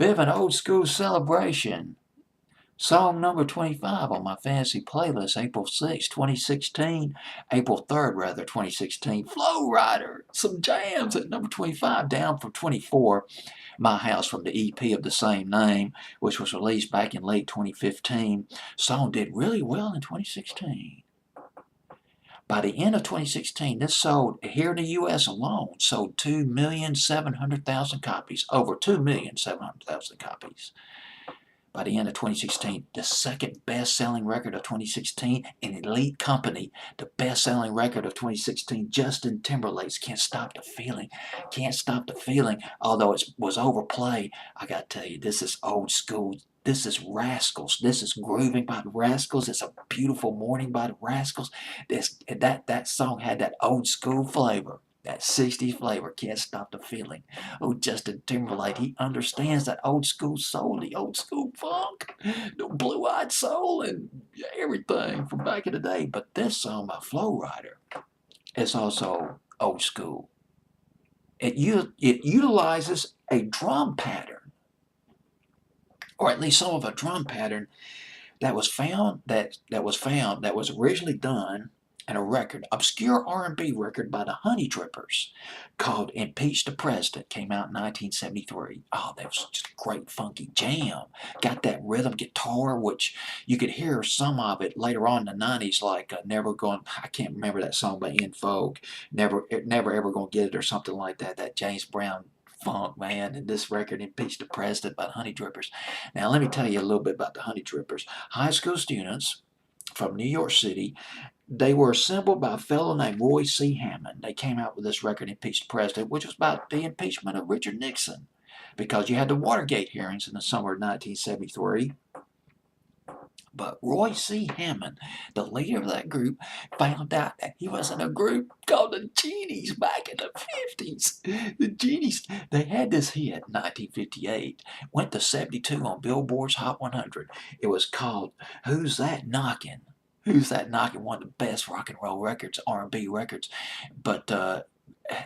Bit of an old school celebration. Song number 25 on my fantasy playlist, April 6, 2016, April 3rd, rather, 2016. Flo Rida, some jams at number 25, down from 24. My House from the EP of the same name, which was released back in late 2015. Song did really well in 2016. By the end of 2016, this sold, here in the US alone, sold 2,700,000 copies, over 2,700,000 copies. By the end of 2016, the second best-selling record of 2016 in Elite Company, the best-selling record of 2016, Justin Timberlake's Can't Stop the Feeling. Can't Stop the Feeling, although it was overplayed, I gotta tell you, this is old school. This is Rascals. This is Grooving by the Rascals. It's a Beautiful Morning by the Rascals. That song had that old school flavor. That 60s flavor, Can't Stop the Feeling. Oh, Justin Timberlake, he understands that old school soul, the old school funk, the blue-eyed soul, and everything from back in the day. But this song by Flo Rida is also old school. It utilizes a drum pattern, or at least some of a drum pattern that was originally done in a record, obscure R&B record by the Honey Drippers called Impeach the President, came out in 1973. Oh, that was just a great funky jam. Got that rhythm guitar, which you could hear some of it later on in the 90s, like I can't remember that song by In Vogue, Never Ever Gonna Get It or something like that, that James Brown funk, man, and this record, Impeach the President by the Honey Drippers. Now, let me tell you a little bit about the Honey Drippers. High school students from New York City. They were assembled by a fellow named Roy C. Hammond. They came out with this record, Impeach the President, which was about the impeachment of Richard Nixon, because you had the Watergate hearings in the summer of 1973. But Roy C. Hammond, the leader of that group, found out that he was in a group called the Genies back in the 50s. The Genies, they had this hit in 1958, went to 72 on Billboard's Hot 100. It was called Who's That Knockin'? Who's That Knockin'? One of the best rock and roll records, R&B records, but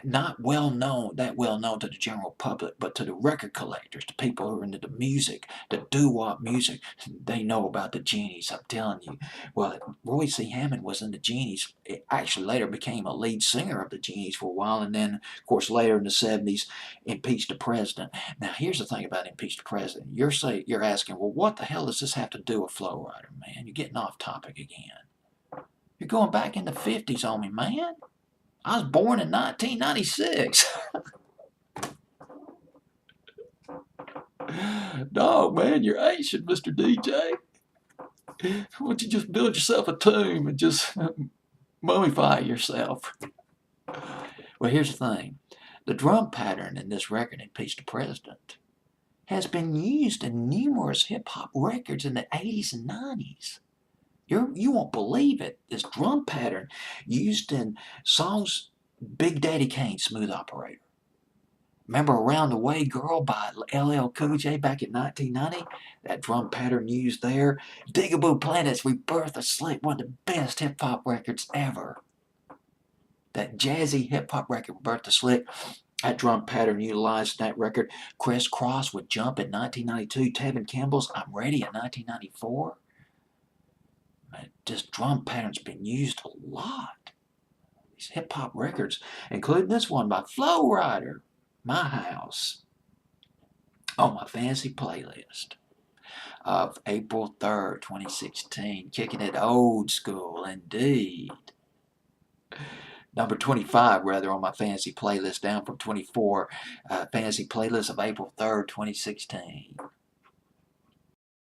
not that well known to the general public, but to the record collectors, the people who are into the music, the doo-wop music, they know about the Genies, I'm telling you. Well, Roy C. Hammond was in the Genies. It actually later became a lead singer of the Genies for a while, and then, of course, later in the 70s, Impeached the President. Now, here's the thing about Impeached the President. You're asking, well, what the hell does this have to do with Flo Rida, man? You're getting off topic again. You're going back in the 50s on me, man. I was born in 1996. Dog, man, you're ancient, Mr. DJ. Why don't you just build yourself a tomb and just mummify yourself? Well, here's the thing. The drum pattern in this record, Impeach the President, has been used in numerous hip-hop records in the 80s and 90s. You won't believe it. This drum pattern used in songs, Big Daddy Kane's Smooth Operator. Remember Around the Way Girl by LL Cool J back in 1990? That drum pattern used there. Digaboo Planet's Rebirth of Slick, one of the best hip-hop records ever. That jazzy hip-hop record, Rebirth of Slick, that drum pattern utilized in that record. Criss Cross with Jump in 1992. Tevin Campbell's I'm Ready in 1994. This drum pattern's been used a lot. These hip-hop records, including this one by Flo Rida, My House, on my fantasy playlist of April 3rd, 2016. Kicking it old school indeed. Number 25, rather, on my fantasy playlist, down from 24. Fantasy playlist of April 3rd, 2016.